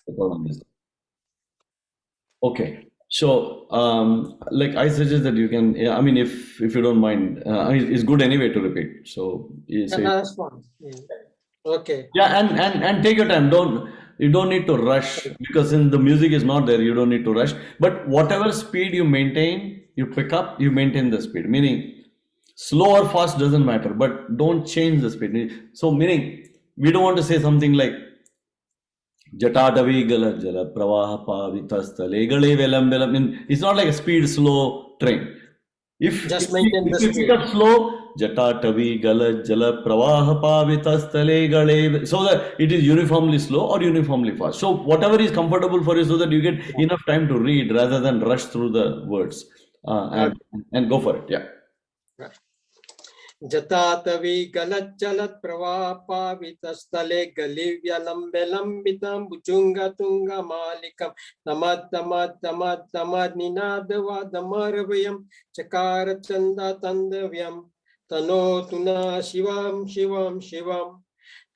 The problem is. Okay. So, like I suggest that you can, yeah, I mean, if you don't mind, I mean, it's good anyway to repeat. So, you say, That's fine. Yeah. Okay. yeah, and take your time. You don't need to rush because since the music is not there, you don't need to rush. But whatever speed you maintain, you pick up, you maintain the speed. Meaning, slow or fast doesn't matter, but don't change the speed. So, meaning, we don't want to say something like Jatadavi Jala Pravaha Pavitastale Gale Velam Velam. I mean, it's not like a speed slow train. Just maintain the If you pick speed. up slow, Jatatavi Jala Pravaha Pavitastale Gale, so that it is uniformly slow or uniformly fast. So whatever is comfortable for you, so that you get enough time to read rather than rush through the words and go for it. Yeah. Right. Jatathavi galat jalat pravapavitastale galivyalambe lambitam bujunga tunga malikam tamad tamad tamad tamad ninadava damarvayam chakara chanda tandavyam tano tuna shivam shivam shivam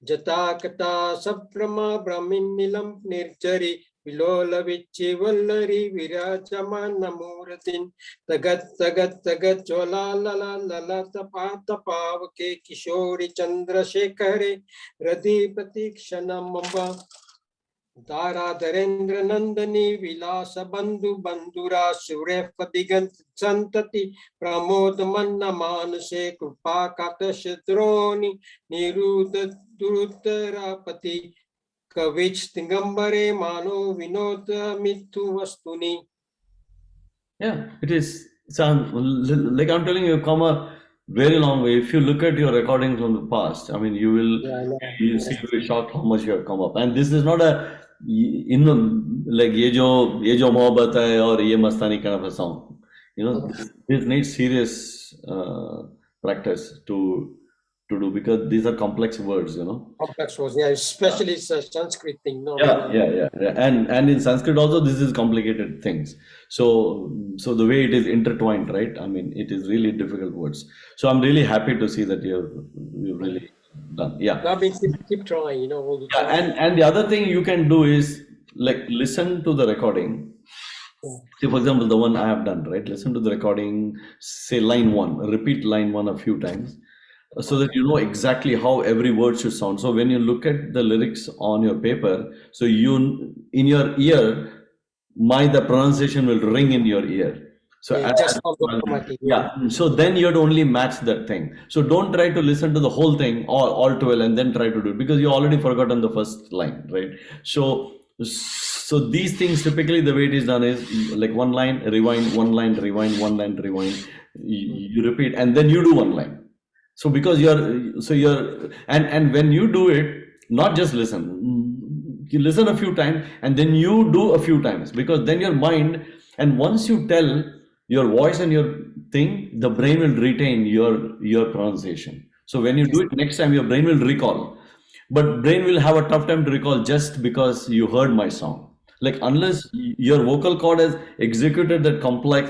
Jatakata Saprama Brahminilam Nirjari Vilola Vichi Vallari Virachamana Muratin Tagat Chola Lala Lala Tapata Pavake Kishori Chandra Shekhare Radipati Kshanamamba Dara Darendra Nandani Vilasa Bandhu Bandura Suref Digant Santati Pramod Manna Manase Krupa Kata Shadroni Niruda Durutarapati Kavich Tingambare Mano Vinota Mitu Vastuni. Yeah, it is. So, like I'm telling you, you've come a very long way. If you look at your recordings from the past, I mean, you see, you'll be shocked how much you have come up. And this is not a, like ye jo mohabbat hai or ye mastani kind of a song. This needs serious practice to do because these are complex words. Complex words, yeah, especially Sanskrit thing. No, Yeah. And in Sanskrit also, this is complicated things. So the way it is intertwined, right? I mean, it is really difficult words. So I'm really happy to see that you've really done. Yeah. I mean, keep trying, all the Yeah, time. and the other thing you can do is like listen to the recording. See, for example, the one I have done, right? Listen to the recording, say line one, repeat line one a few times so that you know exactly how every word should sound. So when you look at the lyrics on your paper, so in your ear, the pronunciation will ring in your ear. So Yeah, just automatically. yeah, so then you have to only match that thing. So don't try to listen to the whole thing all 12 and then try to do it because you already forgotten the first line, right? So these things typically the way it is done is like one line, rewind, one line, rewind, one line, rewind. You repeat and then you do one line. So because and when you do it, not just listen, you listen a few times and then you do a few times because then your mind, and once you tell your voice and your thing, the brain will retain your pronunciation. So when you do it next time, your brain will recall, but brain will have a tough time to recall just because you heard my song. Like unless your vocal cord has executed that complex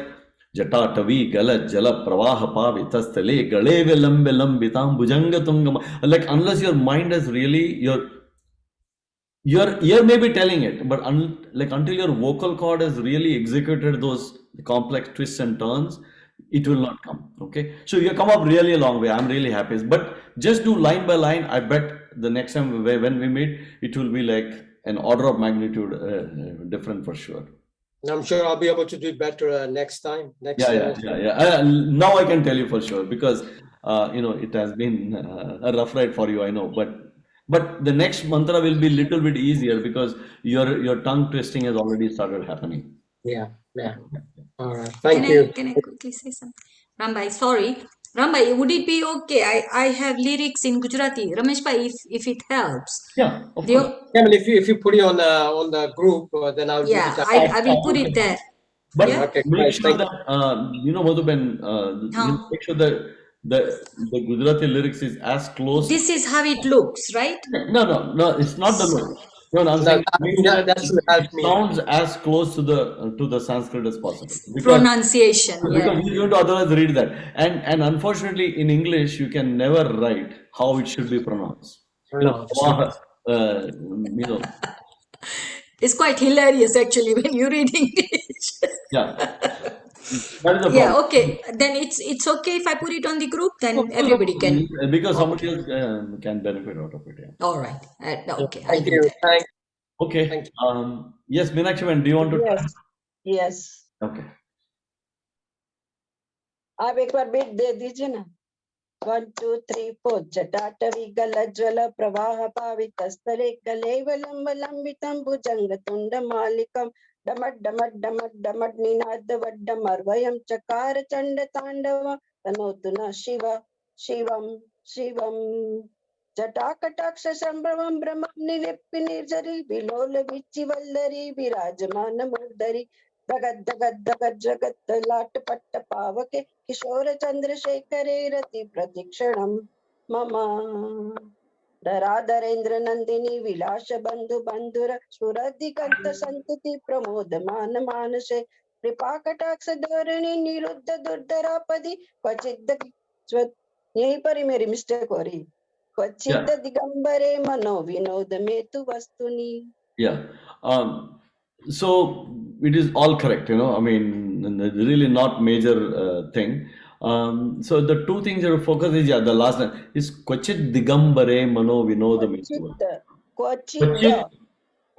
Jata Tavi Galat Jala Pravaha Pavitastale Galeve Lambe Lambitam Bujanga Tungama. Like unless your mind has really your ear may be telling it, but like until your vocal cord has really executed those complex twists and turns, it will not come. Okay, so you come up really a long way. I'm really happy, but just do line by line. I bet the next time when we meet, it will be like an order of magnitude different for sure. I'm sure I'll be able to do it better next time. Yeah. Now I can tell you for sure because it has been a rough ride for you. I know, but the next mantra will be little bit easier because your tongue twisting has already started happening. Yeah. All right. Thank you. Can I quickly say something? Rambai, sorry. Rambai, would it be okay? I have lyrics in Gujarati. Ramesh bhai, if it helps. Yeah, of course. Kevin, if you put it on the group, then I'll yeah, do it. I will put it there. But Yeah? Okay, make sure thank that Madhuben, make sure that the Gujarati lyrics is as close. This is how it looks, right? No, it's not the look. No, I'm saying that should help it me. sounds as close to the Sanskrit as possible. Pronunciation, Because you don't otherwise read that. And unfortunately, in English, you can never write how it should be pronounced. It's quite hilarious actually when you read English. Yeah, that is the Yeah, problem. okay. Then it's okay if I put it on the group, No, then no, everybody can. because somebody Okay. else can benefit out of it. Yeah. All right. Okay, I'll Thank do you. that. Okay. Thank you. Yes, Meenakshi, man, do you want to try? Yes, yes. Okay. आप एक बार beat दे दीजिए ना 1 2 3 4 जटाटवी गलज्वल प्रवाह पावितस्तरे कलेवलंब लंबितं भुजंग तुंड मालिकं डमट डमट डमट डमट निनाद वड्डमर्वयं चकार चंड तांडव तनोतु न शिव शिवं शिवं जटाकटाक्ष संभ्रमं भ्रमं निलिप्य निर्जरी विलोल विचिवल्लरी विराजमान मूर्धरि दगद दगद दगद जगत लाट पट्ट पावके किशोर चंद्रशेखरे रति प्रतिक्षणम मम धराधरेन्द्र नंदिनी विलास बंधु बंधुर सुरधिकंत संतति प्रमोद मान मानसे कृपा कटाक्ष धोरणी निरुद्ध दुर्धरापदि क्वचित यहीं पर ही मेरी मिस्टेक हो रही क्वचित Yeah. दिगंबरे मनो विनोद में तु वस्तुनि Yeah. So it is all correct, I mean, really not major thing. So the two things you have to focus is, yeah, the last one is Kwachit Digambare Mano Vinodamitu. क्वचित क्वचित Kwachit,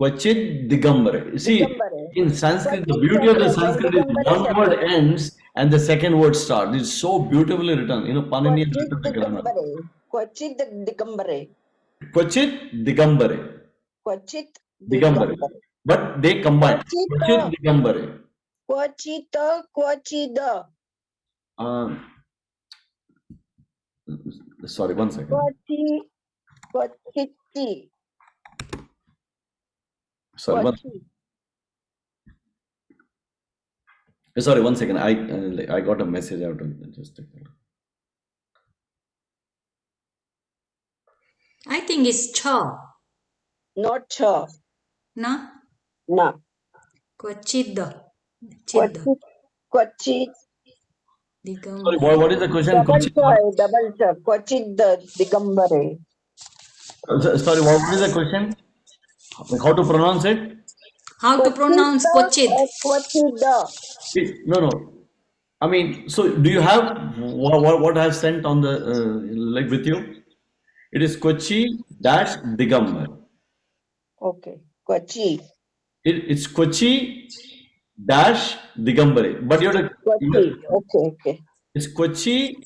Kwachit Digambare. See, Digambare in Sanskrit, the क्वचित beauty of the separate and Sanskrit is Digambare one word separate ends and the second word starts. It's so beautifully written. Panini has क्वचित written the grammar. Digambare Kvachit Digambare Kwachit Digambare. क्वचित Digambare. Digambare But they combine. क्वचित Kwachit Digambare. क्वचित क्वचिद Um, Sorry, one second. क्वचि क्वचिति Sorry, क्वचि sorry, one second. I got a message out of just take a look. I think it's cha. not छ Na? ना Kwachidda. Chidda. क्वचित क्वचित Sorry, Digambara. what is the question? Double Kwachit, छ what? है double छ क्वचित Digambare Sorry, what is the question? Like how to pronounce it? How to क्वचित pronounce Kochid? क्वचिद No, no. I mean, so do you have what I have sent on the like with you? It is Kochi dash Digambar. Okay Kvachi It's Kochi dash Digambare. But Kvachi okay okay it's Kochi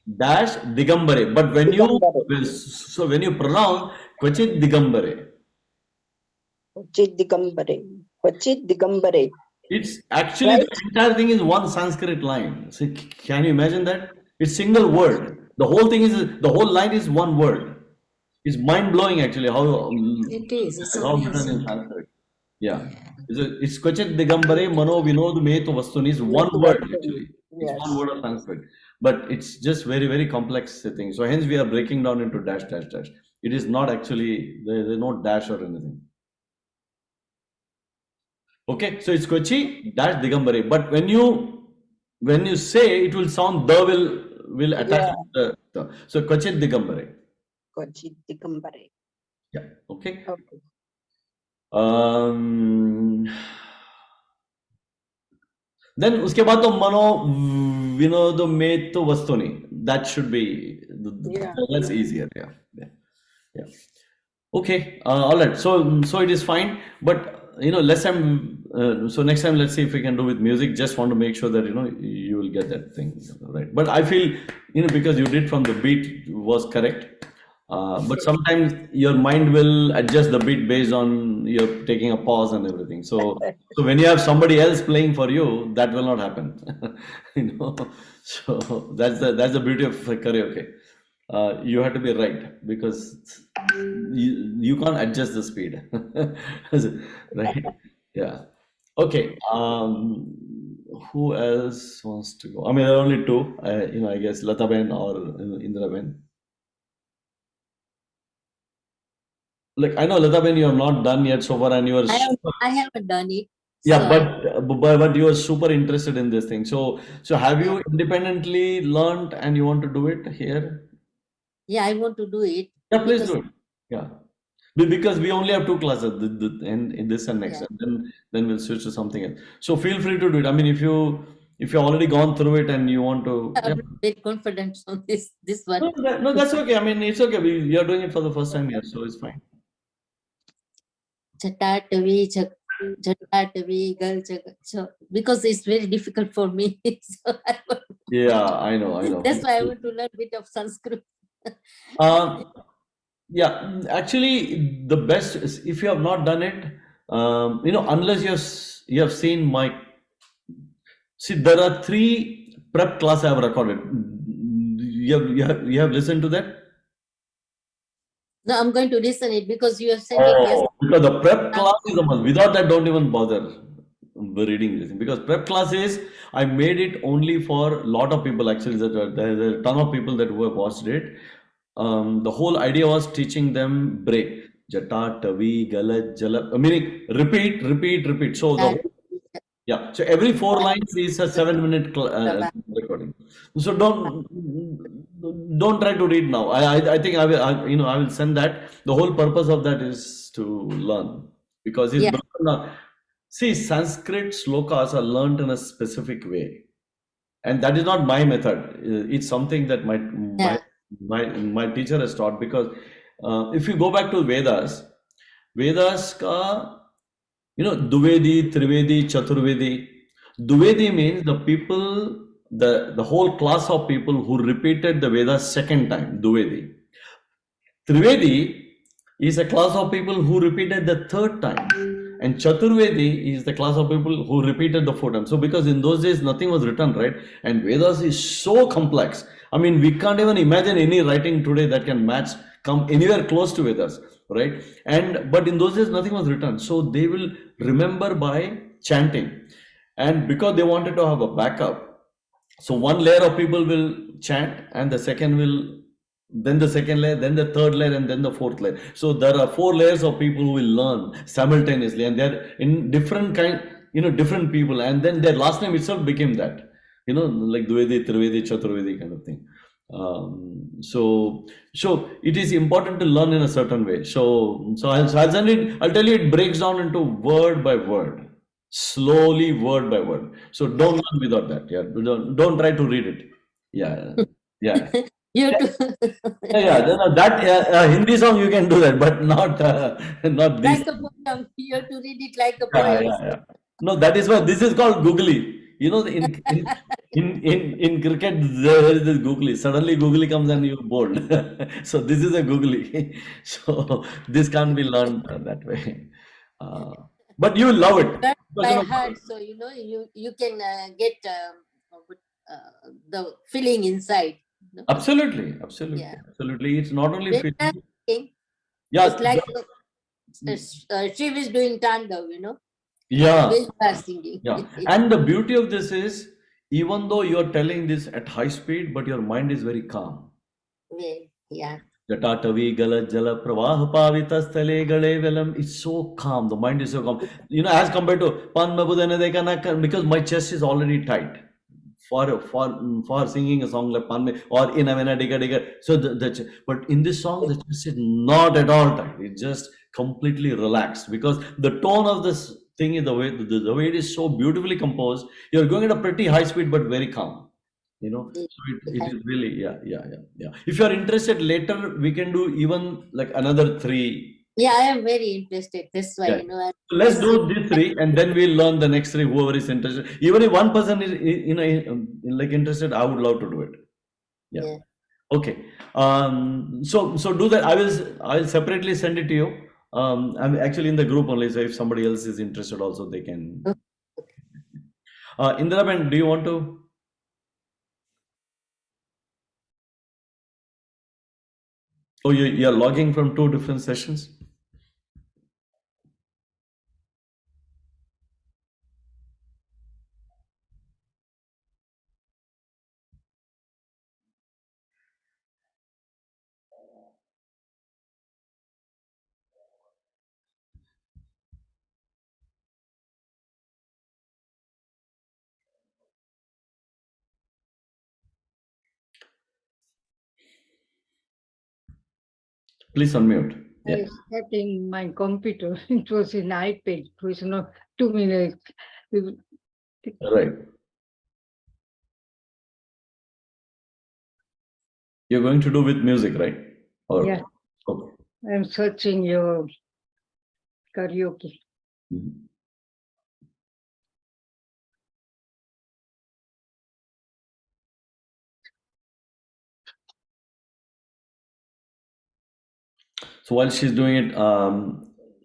dash Digambare. But when Digambare so when you pronounce Kochi Digambare, Kvachit Digambare Kvachit Digambare it's actually the right entire thing is one Sanskrit line. So can you imagine that? It's single word. The whole thing is the whole line is one word. It's mind blowing actually how It is. It's how written in amazing. Sanskrit. Yeah. It's Kvachit Digambare Mano Vinod Metu Vastuni is one word actually. It's one yes word of Sanskrit. But it's just very, very complex thing. So hence we are breaking down into dash, dash, dash. It is not actually, there's no dash or anything. Okay, so it's Kochi dash Digambare. But when you say it will sound the will attach yeah the. So Kochi Digambare. Kvachit Digambare Yeah. Okay. Okay Um, then उसके बाद तो मनो विनोद में तो वस्तु नहीं. That should be yeah that's easier. Yeah. Yeah. Yeah. Okay. All right. So it is fine. But less time. So next time, let's see if we can do with music. Just want to make sure that you will get that thing right. But I feel because you did from the beat was correct. But sometimes your mind will adjust the beat based on you're taking a pause and everything. So when you have somebody else playing for you, that will not happen. So that's the beauty of karaoke. You have to be right because you can't adjust the speed. Right? Yeah. Okay. Who else wants to go? I mean, there are only two. I guess Lata Ben or Indra Ben. Like I know Lata Ben, you have not done yet so far, and you are I haven't done it. yeah, So but you are super interested in this thing. So have you independently learned and you want to do it here? yeah, I want to do it Yeah, please because do it. Yeah. Because we only have two classes, in this and next, Yeah. and then we'll switch to something else. So feel free to do it. I mean, if you've already gone through it and you want to, yeah. I'm not very confident on this one. No, that's okay. I mean, it's okay. We are doing it for the first time here, so it's fine. Jatatavi, Jatatavi, Gal Jagat. So because it's very difficult for me. So Yeah, I know. that's why I want to learn a bit of Sanskrit. Um, yeah, actually, the best is if you have not done it, unless you have seen my. See, there are 3 prep class I have recorded. You have listened to that? No, I'm going to listen it because you have sent it yesterday. Because the prep class is a must. Without that, don't even bother reading this thing. Because prep class is, I made it only for a lot of people. Actually, there's a ton of people that who have watched it. The whole idea was teaching them break. Jata, Tavi, Galat, Jala. Meaning repeat. So the Yeah. whole, yeah. So every 4 lines is a 7-minute recording. So don't try to read now. I think I will send that. The whole purpose of that is to learn because it's Yeah. broken down. See, Sanskrit slokas are learned in a specific way, and that is not my method. It's something that Yeah. my teacher has taught. Because if you go back to Vedas ka, Duvedi, Trivedi, Chaturvedi. Duvedi means the people, the whole class of people who repeated the Vedas second time, Duvedi. Trivedi is a class of people who repeated the third time. And Chaturvedi is the class of people who repeated the fourth time. So, because in those days nothing was written, right? And Vedas is so complex. I mean, we can't even imagine any writing today that can come anywhere close to Vedas, right? But in those days nothing was written. So they will remember by chanting. And because they wanted to have a backup, so one layer of people will chant, and then the second layer, then the third layer, and then the fourth layer. So there are 4 layers of people who will learn simultaneously, and they're in different people, and then their last name itself became that, like Dvedi, Trivedi, Chaturvedi kind of thing. So it is important to learn in a certain way. I'll send it. I'll tell you, it breaks down into word by word, slowly, word by word. So don't learn without that. Yeah, don't try to read it. Yeah, yeah. You Yeah, too. that Hindi song you can do that, but not this. Like a poem. You have to read it like a Yeah, poem. yeah. No, that is why this is called googly. In cricket there is this googly. Suddenly googly comes and you bold. So this is a googly. So this can't be learned that way. Uh, but you will love it. Learn Because, by heart, so you can get the feeling inside. absolutely. Yeah. It's not only When feeling. I'm singing, Yeah, it's like Shiva is doing Tandava, yeah. when you are singing. Yeah, and the beauty of this is, even though you're telling this at high speed, but your mind is very calm. Yeah. Jatatavi gala jala pravaha pavita stale gale velam. It's so calm. The mind is so calm. As compared to pan mabudana dekana, because my chest is already tight for singing a song like pan me or in avena diga diga. So but in this song, the chest is not at all tight. It's just completely relaxed, because the tone of this thing is the way it is so beautifully composed. You're going at a pretty high speed, but very calm. So it is really, yeah. If you are interested, later we can do even like another 3. Yeah, I am very interested. That's why, Yeah. So let's do these 3, and then we'll learn the next 3. Whoever is interested, even if one person is like interested, I would love to do it. Yeah. Okay. So do that. I'll separately send it to you. I'm actually in the group only, so if somebody else is interested, also they can. Indra, do you want to? Oh, you're logging from 2 different sessions? Please unmute. Yeah. I sat in my computer. It was an iPad. It was not 2 minutes. Right. You're going to do with music, right? Or Yeah, okay. I'm searching your karaoke. Mhm. So while she's doing it,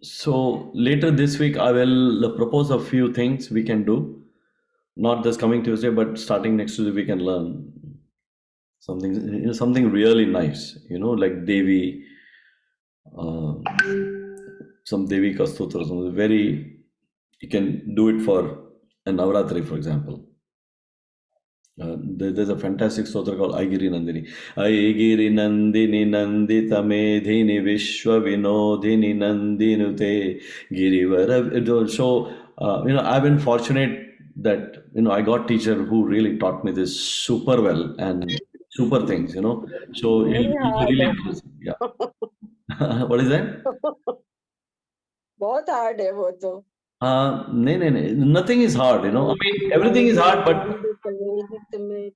so later this week I will propose a few things we can do. Not this coming Tuesday, but starting next Tuesday we can learn something, something really nice. Like Devi, uh, some Devi Kastotra, something very. You can do it for a Navratri, for example. There's a fantastic stotra called Aigiri Nandini. Aigiri Nandini Nandita Medhini Vishwa Vinodhini Nandinute Girivara. So, I've been fortunate that, I got teacher who really taught me this super well and super things. So, Very he's hard really है interesting. Yeah. What is that? बहुत hard है वो तो No, nothing is hard. I mean, आइगिरि everything is नंदिनि hard, but Nandit मेदित में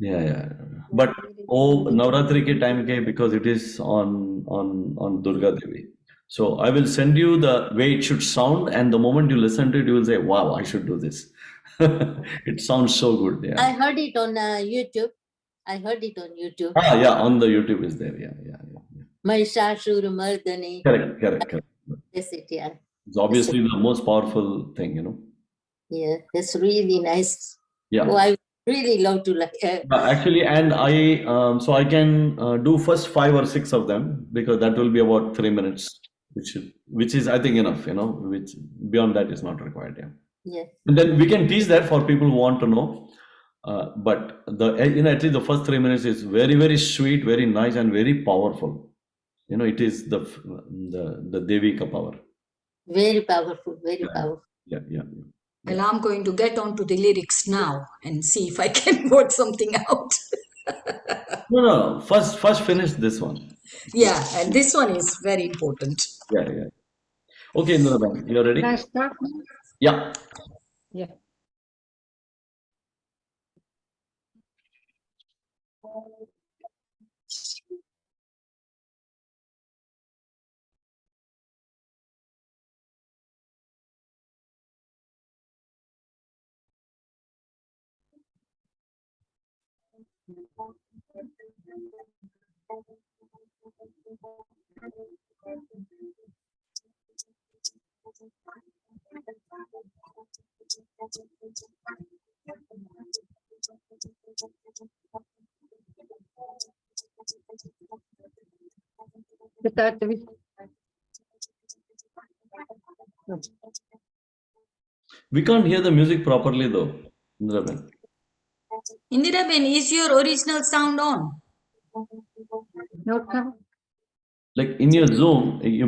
yeah, yeah. But आइगिरि oh, Nandit Navratri ke time ke because it is on Durga Devi. So I will send you the way it should sound, and the moment you listen to it, you will say, "Wow, I should do this." It sounds so good. I Yeah. heard it on YouTube. I heard it on YouTube. Yeah. On the YouTube is there. Yeah, yeah, yeah. Mahishashur Mardani. Correct, correct, correct. That's it, yeah. It's obviously the most powerful thing. Yeah, that's really nice. Yeah. Oh, I really love to Actually, and so I can do first 5 or 6 of them because that will be about 3 minutes, which is I think enough. Which beyond that is not required. Yeah, yeah. and then we can teach that for people who want to know. But at least the first 3 minutes is very very sweet, very nice, and very powerful. It is the Devika power. Very powerful, very Yeah, powerful. yeah, yeah. Well, I'm going to get on to the lyrics now and see if I can work something out. No. First finish this one. Yeah, and this one is very important. Yeah, yeah. Okay, Nuraban, you Can I ready? start? Yeah. Yeah. Start with We can't hear the music properly though, Niraben. Indiraben, is your original sound on? no count. Like in your Zoom, you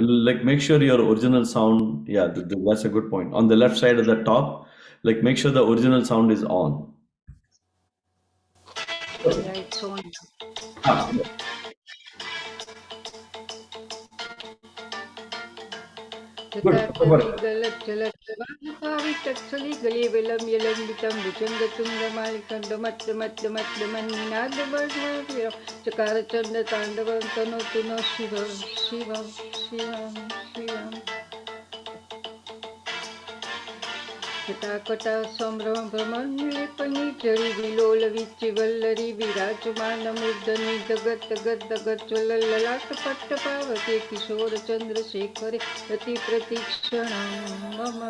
like make sure your original sound. Yeah, that's a good point. On the left side at the top, like make sure the original sound is on. Yeah, it's on. Ah, good. चकार चंद तांडव तनोतु न शिव शिव शिव शिव कटाकटा संभ्रम भ्रमणि चरी विलोल विचि वल्लरी विराजमान मूर्धनि जगत जगत जगत ललाट पट्ट पावते किशोर चंद्रशेखरे रति प्रतीक्षण मम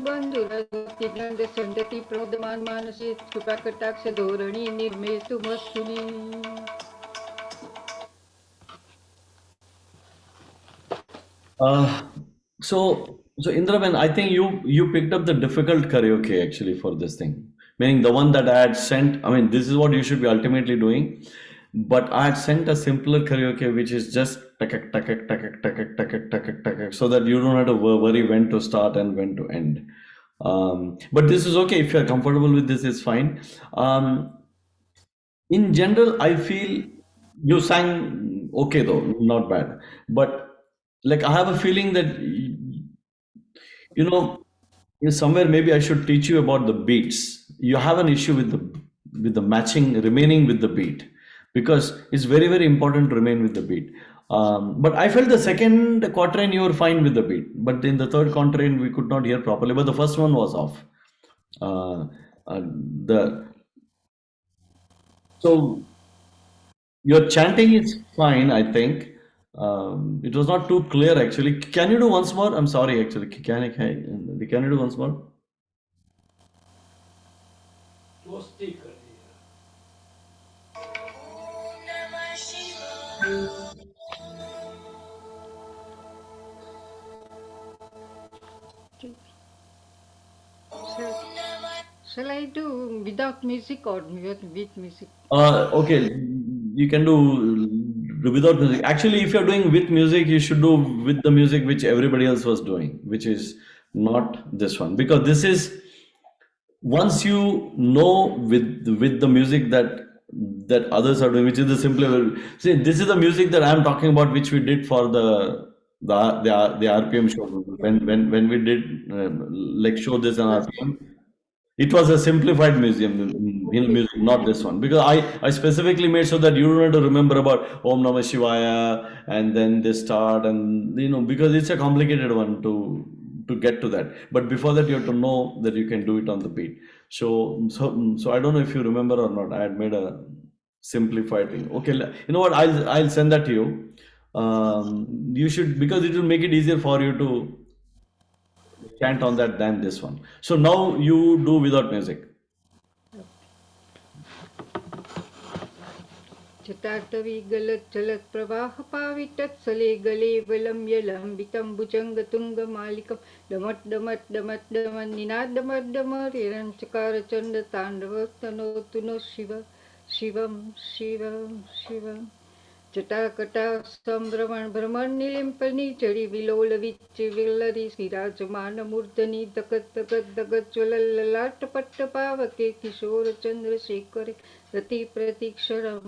बंधुरंद संतति प्रोदमान मानसे कृपाकटाक्ष धोरणी निर्मेतु मस्तुनी So Indraben, I think you picked up the difficult karaoke actually for this thing meaning the one that I had sent. I mean, this is what you should be ultimately doing, but I had sent a simpler karaoke, which is just takak takak takak takak takak takak takak, so that you don't have to worry when to start and when to end. But this is okay if you're comfortable with this, it's fine. In general, I feel you sang okay though, not bad. But like I have a feeling that you know, somewhere maybe I should teach you about the beats. You have an issue with the matching, remaining with the beat, because it's very very important to remain with the beat. But I felt the second quatrain you were fine with the beat, but in the third quatrain we could not hear properly. But the first one was off. Uh, the so your chanting is fine, I think. It was not too clear actually. Can you do once more? I'm sorry, actually. Can you do once more? Shall, shall I do without music or with music? Okay, you can do without music. Actually, if you're doing with music, you should do with the music which everybody else was doing, which is not this one. Because this is once you know with the music that others are doing, which is the simpler. See, this is the music that I'm talking about, which we did for the RPM show when we did like show this on RPM. It was a simplified music, not this one. Because I specifically made sure that you don't have to remember about Om Namah Shivaya and then they start and because it's a complicated one to get to that. But before that, you have to know that you can do it on the beat. So I don't know if you remember or not. I had made a simplified thing. Okay, you know what? I'll send that to you. You should, because it will make it easier for you to chant on that than this one. So now you do without music. जटाटवी गलज्जलप्रवाहपावितत्सले गले विलम्ब्यलम्बितं भुजङ्गतुङ्गमालिकं डमट्डमट्डमट्डमन्निनादमड्डमरिरञ्चकारचण्डताण्डवस्तनोतु no Shiv शिवं शिवं शिवं जटाकटा संभ्रमण भ्रमणनिलिम्पनी चढ़ी विलोल विच्च विलरी विराजमान मूर्धनि दगत दगत दगत ज्वलल्ललाट पट्ट पावके किशोर चंद्रशेखरे रति प्रतीक्षरम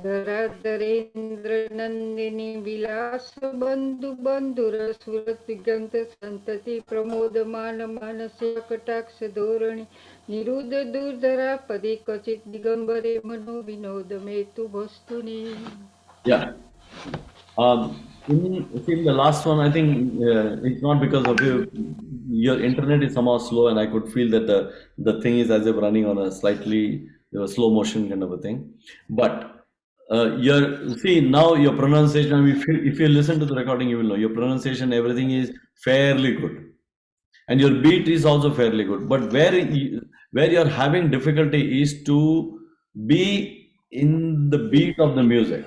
धराधरेन्द्र नंदिनी विलास बंधु बंधुर सुरत ग्रंथ संतति प्रमोदमान मानसे कटाक्ष धोरणी निरुद्ध दुर्धरा पदे क्वचित दिगंबरे मनो विनोद में तु वस्तुनि. Yeah. In the last one, I think it's not because of you. Your internet is somehow slow, and I could feel that the thing is as if running on a slightly slow motion kind of a thing. But see now your pronunciation. I mean, if you listen to the recording, you will know your pronunciation. Everything is fairly good, and your beat is also fairly good. But where you're having difficulty is to be in the beat of the music.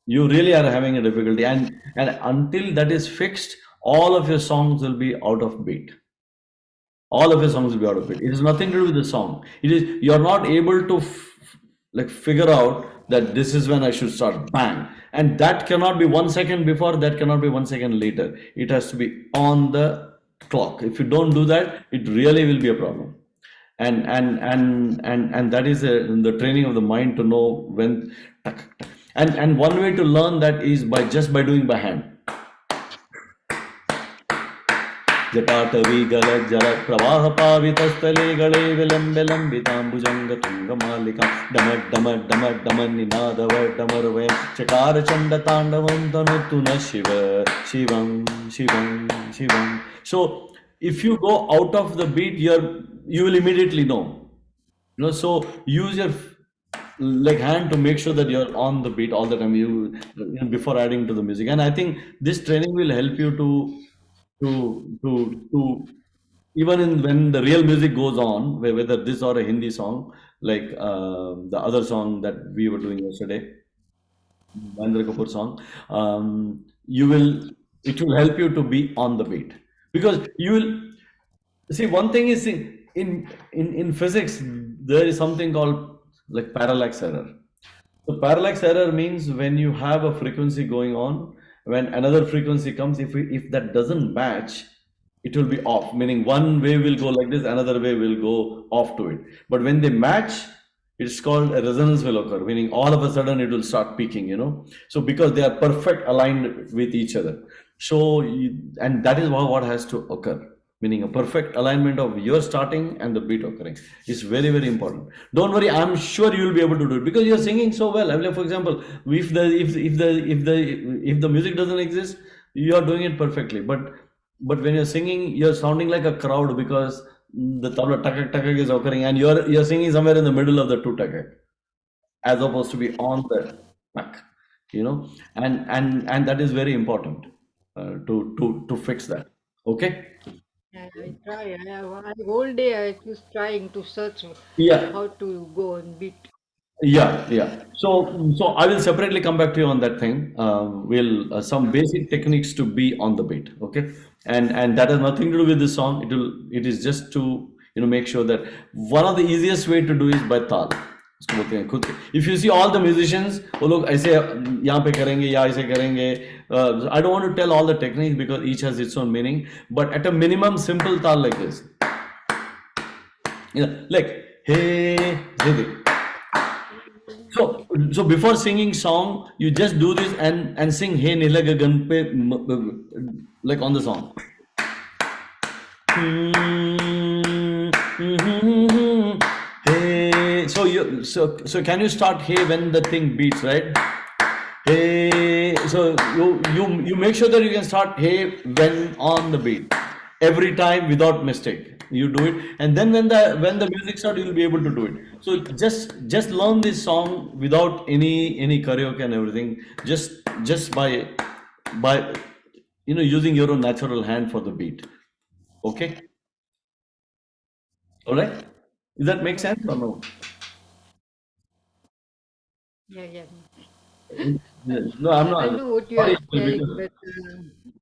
You really are having a difficulty, and until that is fixed, all of your songs will be out of beat. All of your songs will be out of beat. It has nothing to do with the song. It is you're not able to like figure out that this is when I should start, bang, and that cannot be 1 second before, that cannot be 1 second later. It has to be on the clock. If you don't do that, it really will be a problem. And that is the training of the mind to know when. And one way to learn that is just by doing by hand. जटाटवी गलज्जल प्रवाह पावितस्थले गले विलम्बिताम्बुजङ्गतुङ्गमालिकां डमड्डमड्डमड्डमन्निनादवड्डमरुवयं चकारचण्डताण्डवं तनोतु न शिव शिवं शिवं शिवं. So if you go out of the beat, you will immediately know. So use your like hand to make sure that you're on the beat all the time, before adding to the music. And I think this training will help you to even when the real music goes on, whether this or a Hindi song, like the other song that we were doing yesterday, Mahendra Kapoor song, it will help you to be on the beat, because See, one thing is in physics, there is something called like parallax error. So parallax error means when you have a frequency going on, when another frequency comes, if that doesn't match, it will be off. Meaning one wave will go like this, another wave will go off to it. But when they match, it's called a resonance will occur. Meaning all of a sudden it will start peaking. So because they are perfect aligned with each other. So and that is what has to occur. Meaning a perfect alignment of your starting and the beat occurring is very, very important. Don't worry, I'm sure you will be able to do it because you're singing so well. I mean, for example, if the music doesn't exist, you are doing it perfectly. But when you're singing, you're sounding like a crowd because the tabla takak takak is occurring and you're singing somewhere in the middle of the two takak as opposed to be on the back, and that is very important to fix that. Okay. I try. Whole day I was trying to search Yeah. how to go on beat. Yeah. So I will separately come back to you on that thing. We'll some basic techniques to be on the beat, okay? And that has nothing to do with the song. It is just to make sure that one of the easiest way to do is by ताल. उसको बोलते हैं खुद के. If you see all the musicians, वो लोग ऐसे यहाँ पे करेंगे या ऐसे करेंगे. I don't want to tell all the techniques because each has its own meaning. But at a minimum, simple ताल like this. Like hey, Zidi. So before singing song, you just do this and sing Hey Nila Gagan pe like on the song. Hey, so can you start Hey when the thing beats, right? Hey, so you make sure that you can start Hey when on the beat every time without mistake. You do it, and then when the music starts, you'll be able to do it. So just learn this song without any karaoke and everything. Just by using your own natural hand for the beat. Okay. All right. Does that make sense or no? Yeah. No, I'm I not. know what you Sorry, are telling, because but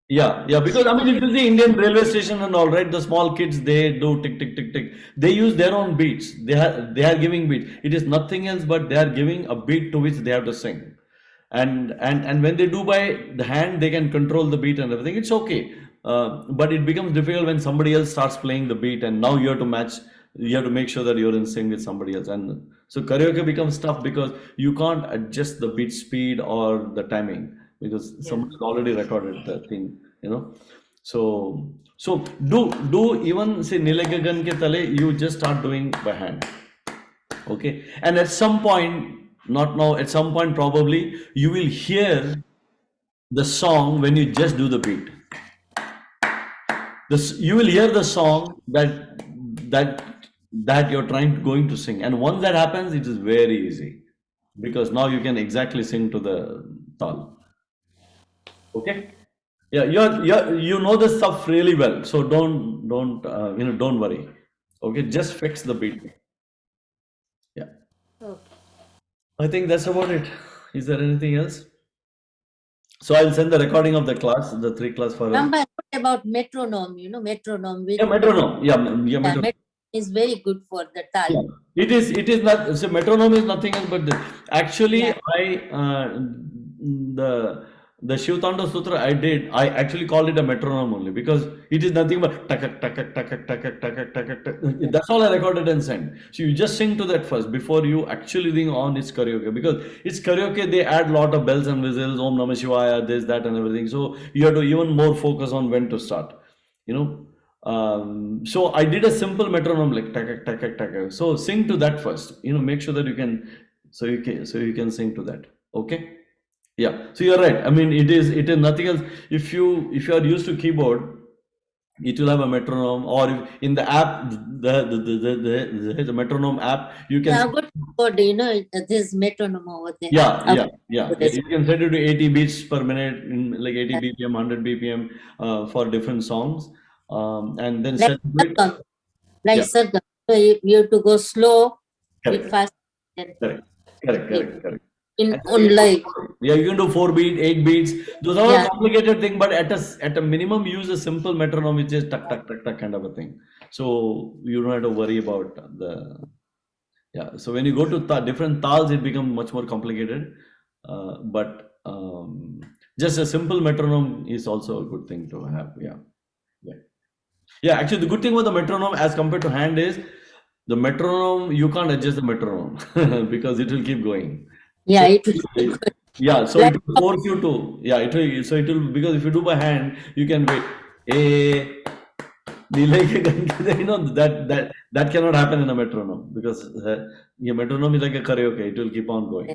yeah, because I mean, if you see Indian railway station and all, right, the small kids they do tick tick tick tick. They use their own beats. They are giving beats. It is nothing else but they are giving a beat to which they have to sing. And when they do by the hand, they can control the beat and everything. It's okay, but it becomes difficult when somebody else starts playing the beat, and now you have to match. You have to make sure that you're in sync with somebody else, and so karaoke becomes tough because you can't adjust the beat speed or the timing because someone's already recorded the thing, So do even say Nilagagan ke tale, you just start doing by hand. Okay, and at some point, not now, at some point probably you will hear the song when you just do the beat. You will hear the song that you're going to sing, and once that happens, it is very easy because now you can exactly sing to the tal. Okay, yeah, you know this stuff really well, so don't worry. Okay, just fix the beat. Yeah, okay. I think that's about it. Is there anything else? So I'll send the recording of the class, the 3 class for. Ramba, what about metronome? Metronome. Yeah, metronome. Yeah, metronome. Metronome is very good for the tal. Yeah. It is not. So metronome is nothing else but this. Actually, Yeah. The Shiv Tandava Sutra I actually called it a metronome only because it is nothing but takak takak takak takak takak takak takak. That's all I recorded and sent. So you just sing to that first before you actually sing on its karaoke, because it's karaoke, they add lot of bells and whistles, Om Namah Shivaya, this, that, and everything. So you have to even more focus on when to start. So I did a simple metronome like takak takak takak. So sing to that first. Make sure that you can sing to that. Okay. Yeah. So you're right. I mean, it is nothing else. If you are used to keyboard, it will have a metronome, or if in the app, the metronome app, you can. Yeah, good keyboard, this metronome over there. Yeah. You can set it to 80 beats per minute, in like 80 BPM, 100 BPM for different songs, and then Like set to it. Sargam. Like Yeah. Sargam. So you have to go slow, Correct. bit fast. And Correct. in on live. Yeah, you can do 4 beat, 8 beats. Those are all Yeah. complicated thing, but at a minimum, use a simple metronome, which is tuck tuck tuck tuck kind of a thing. So you don't have to worry about the yeah. So when you go to different tals, it becomes much more complicated. But just a simple metronome is also a good thing to have. Yeah, yeah, yeah. Actually, the good thing about the metronome as compared to hand is the metronome you can't adjust the metronome because it will keep going. Yeah, So it will yeah, so like it will force you to yeah, it will because if you do by hand, you can wait. A delay you know that cannot happen in a metronome because your metronome is like a karaoke, it will keep on going.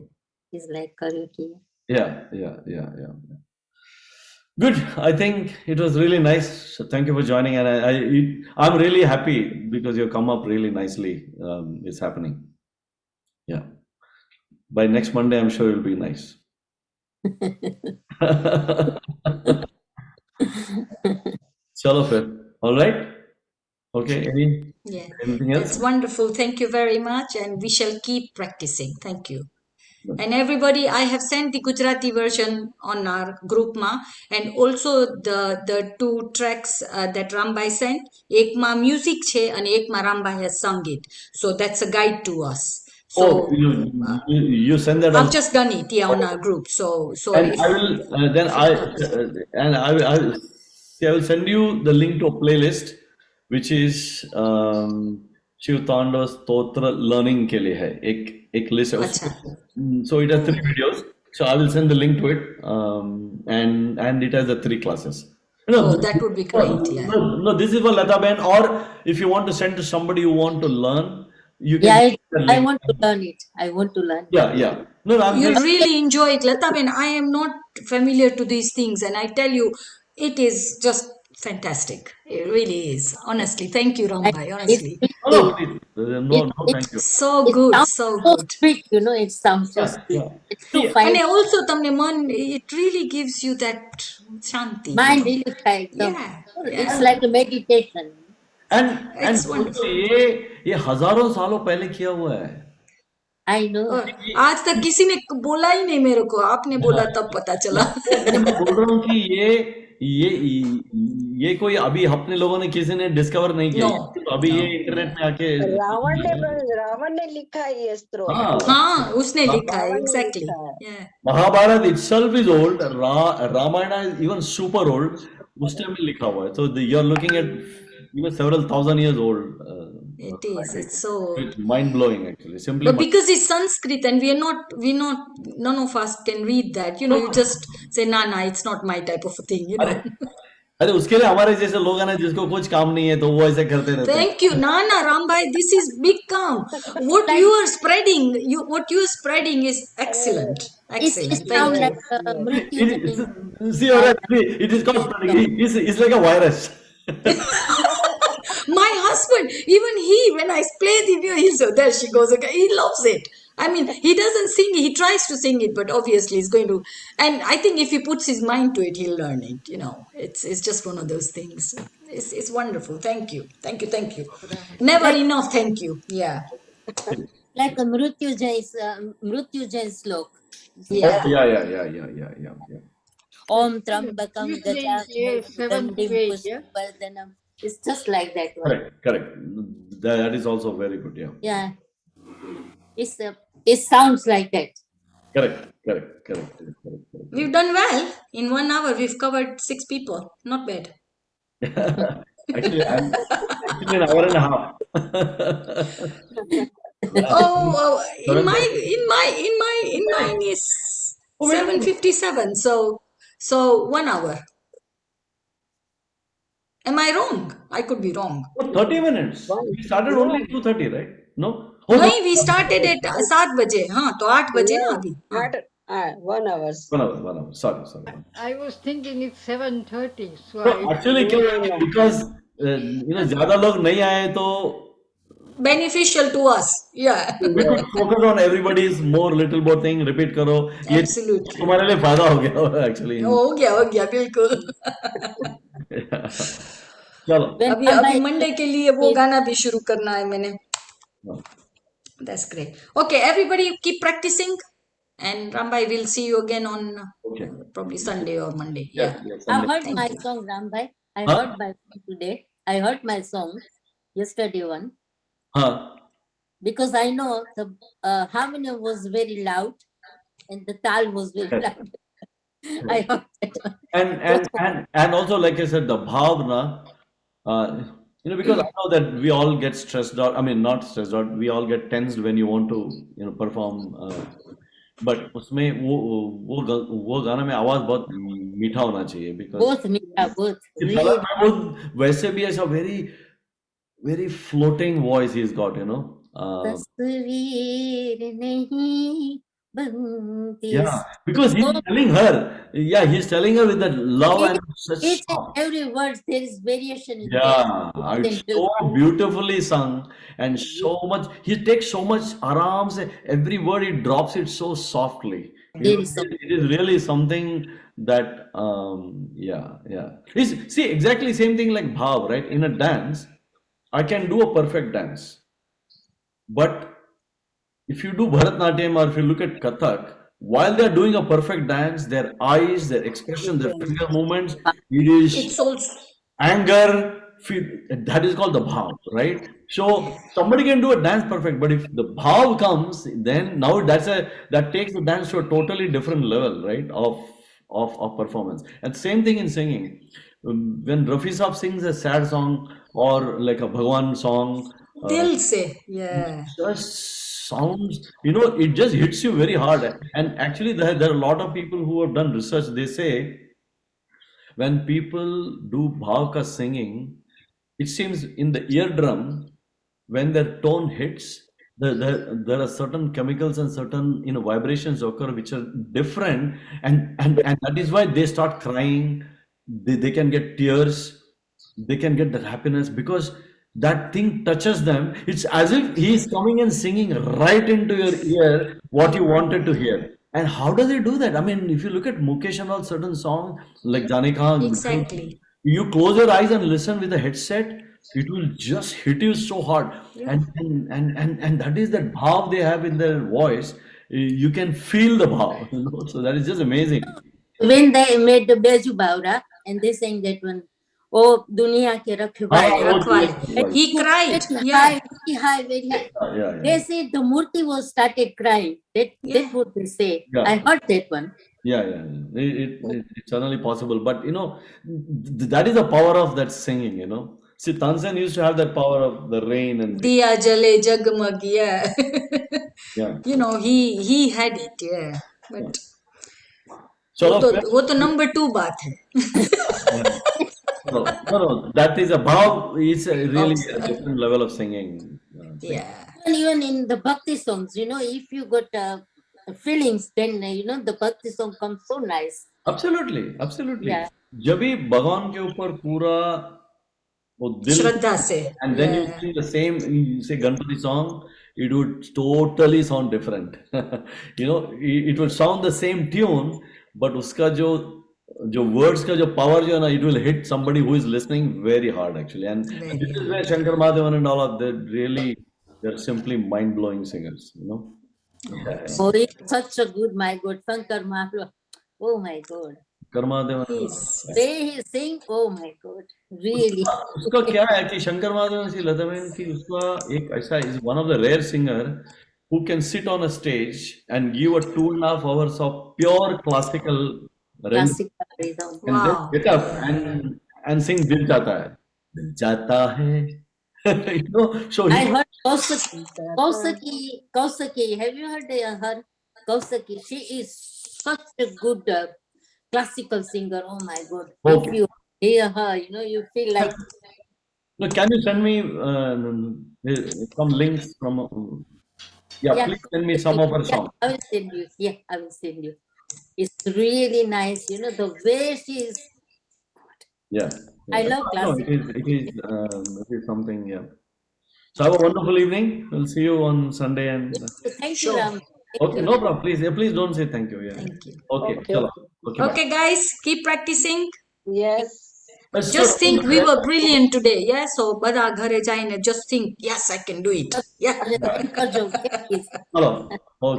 it's like karaoke. Yeah. Good. I think it was really nice. So thank you for joining, and I'm really happy because you've come up really nicely. It's happening. Yeah. By next Monday, I'm sure it'll be nice. Chalo fir. All right. Okay. Yeah, Anything else? that's wonderful. Thank you very much, and we shall keep practicing. Thank you. And everybody, I have sent the Gujarati version on our group ma, and also the two tracks that Rambai sent. Ek ma music che and ek ma Rambai has sung it. So that's a guide to us. Oh, So you send that I've also. just done it, yeah, on our group. So And if I will then if it helps. I will send you the link to a playlist which is Shiv तांडव स्तोत्र learning के लिए है एक list है Acha. so it has 3 videos so I will send the link to it and it has the 3 classes. No, Oh, that would be great. Yeah. no, this is for Lata Ben, or if you want to send to somebody you want to learn, you can Yeah, send the I link. want to learn it. I want to learn. Yeah. No, I'm You'll just really enjoy it, Lata. When I am not familiar to these things, and I tell you, it is just fantastic. It really is. Honestly, thank you, And Rambai. it's Honestly, really no, good. please. It No, it thank you. so it good, sounds so so good. sweet, you know. It sounds so sweet. Yeah. It's so See, fine. And also, tamne man, it really gives you that shanti. Mind really like them. Yeah, It's yeah. like a meditation. and It's सोचो wonderful. ये हजारों सालों पहले किया हुआ है. I know. और आज तक किसी ने बोला ही नहीं मेरे को. आपने बोला तब पता चला. मैं बोल रहा हूँ कि ये ये कोई अभी अपने लोगों ने किसी ने डिस्कवर नहीं किया. No, तो अभी ये no. इंटरनेट में आके रावण ने लिखा है ये स्त्रोत्र. हाँ. हाँ, उसने लिखा है. रावण ने Exactly. लिखा है. Yeah. Mahabharata itself is old. Ramayana is even super old. उस टाइम में लिखा हुआ है. So you are looking at several thousand years old. It is. It's so. It's mind blowing actually. Simply. But because it's Sanskrit and we're not, none of us can read that. You know, you just say, nah, it's not my type of a thing. You know. अरे उसके लिए हमारे जैसे लोग हैं ना जिसको कुछ काम नहीं है तो वो ऐसे करते रहते हैं. Thank you, Nana Rambai. This is big calm. What you are spreading is excellent. It Excellent. Thank sounds you. like Mrityu. See, it is called spreading. It's like a virus. My husband, even he, when I play the view, he'll say, there she goes again. He loves it. I mean, he doesn't sing, he tries to sing it, but obviously he's going to. And I think if he puts his mind to it, he'll learn it. You know, it's just one of those things. It's wonderful. Thank you. Never enough. Thank you. Yeah. Like a Mrityunjay's slok. Yeah. Yeah. Om Trambakam Usually it's 7 to Gandim 8, yeah? Pushpardhanam. It's just like that one. Correct. That is also very good. Yeah. Yeah. It sounds like that. Correct. We've done well. In 1 hour, we've covered 6 people. Not bad. Actually, actually an hour and a half. Oh, in mine is 7:57. So 1 hour. Am I wrong? I could be wrong. Oh, 30 minutes. We started only 2:30, right? No? Oh, नहीं, we started at 7 बजे. हाँ, तो 8 बजे ना अभी. हाँ. 1 hour. 1 hour. 1 hour. Sorry. I was thinking it's 7:30, so No, actually, because ज़्यादा लोग नहीं आए तो Beneficial to us. Yeah. we could focus on everybody's more little more thing. Repeat करो. ये Absolutely. तुम्हारे लिए फायदा हो गया actually. हो गया बिल्कुल. चलो. अभी मंडे के लिए वो गाना भी शुरू करना है मैंने. That's great. Okay, everybody keep practicing. And Rambai, we'll see you again on Okay. probably Sunday or Monday. Yes, Yeah. yes, I Sunday. heard Thank my you. song, Rambhai. I Huh? heard my song today. I heard my song yesterday one Huh? because I know the harmony was very loud and the tal was very loud. I heard that one. And also, like I said, the bhavna, because I know that we all get stressed out. I mean, not stressed out. We all get tensed when you want to, perform. But उसमें वो गाना में आवाज बहुत मीठा होना चाहिए because Both Mita, both Bharat really. Mahmud वैसे भी ऐसा very very floating voice he's got, तस्वीर नहीं बनती Yeah, because so he's telling her with that love each, and such each and soft. every word there is variation in there. Yeah, it's so beautifully sung and so much. He takes so much arams. Every word he drops it so softly. There is It is really something that yeah. See exactly same thing like bhav, right? In a dance, I can do a perfect dance, but if you do Bharatnatyam or if you look at Kathak, while they're doing a perfect dance, their eyes, their expression, their finger movements, it is It's also anger, that is called the bhav, right? So somebody can do a dance perfect, but if the bhav comes, then now that takes the dance to a totally different level, right? Of performance. And same thing in singing. When Rafi Saab sings a sad song or like a Bhagwan song, they'll say, it yeah. just sounds, it just hits you very hard. And actually, there are a lot of people who have done research. They say when people do bhavka singing, it seems in the eardrum, when their tone hits, there are certain chemicals and certain vibrations occur which are different, and that is why they start crying. They can get tears, they can get that happiness because that thing touches them. It's as if he is coming and singing right into your ear what you wanted to hear. And how does he do that? I mean, if you look at Mukesh and all certain songs like Jaane Kahan, Exactly. you close your eyes and listen with a headset, it will just hit you so hard. Yeah. And that is that bhav they have in their voice. You can feel the bhav, So that is just amazing. when they made the Beju Baura and they sang that one, oh Dunia ke Rakhwale. Rakhwale. He cried. Very Yeah. high, very high, very high. Yeah. They said the Murti was started crying. That's what they say. Yeah. I heard that one. Yeah. It's certainly possible. But that is the power of that singing. See, Tansen used to have that power of the rain and Diya jale jagmag. Yeah. yeah. He had it. Yeah. But So वो तो number 2 बात है. no, that is a bhav. It's really a different level of singing. Yeah. Even in the Bhakti songs, if you got feelings, then the Bhakti song comes so nice. Absolutely. Yeah. जब भी भगवान के ऊपर पूरा वो दिल श्रद्धा से. and then you sing the same, you say Ganpati song, it would totally sound different. It would sound the same tune, but उसका जो words का जो power जो है ना, it will hit somebody who is listening very hard actually. And this is where Shankar Mahadevan and all of them they're simply mind-blowing singers. Yeah. Oh, he's such a good, my God, Shankar Mahadevan. Oh my God. They sing, oh my God, really. उसका क्या है कि शंकर महादेवन सी लता में कि उसका एक ऐसा is one of the rare singer who can sit on a stage and give a 2.5 hours of pure classical Classical rhythm. and then get up and sing Dil Jata Hai. So I heard Kausaki. Have you heard her? Kausaki. She is such a good classical singer. Oh my God. Okay. If you hear her, you feel like. No, can you send me some links from? Please send me some of her songs. I will send you. Yeah, I will send you. It's really nice. The way she is. Yeah. I love classical. It is something. Yeah. So have a wonderful evening. We'll see you on Sunday and. Thank you, Ram. Okay, no problem. Please don't say thank you. Yeah. Thank you. Okay. Chalo. Okay, guys, keep practicing. Yes. Just think we were brilliant today. Yeah, so bada ghare jaine, just think, yes, I can do it. Yeah. Hello. Okay.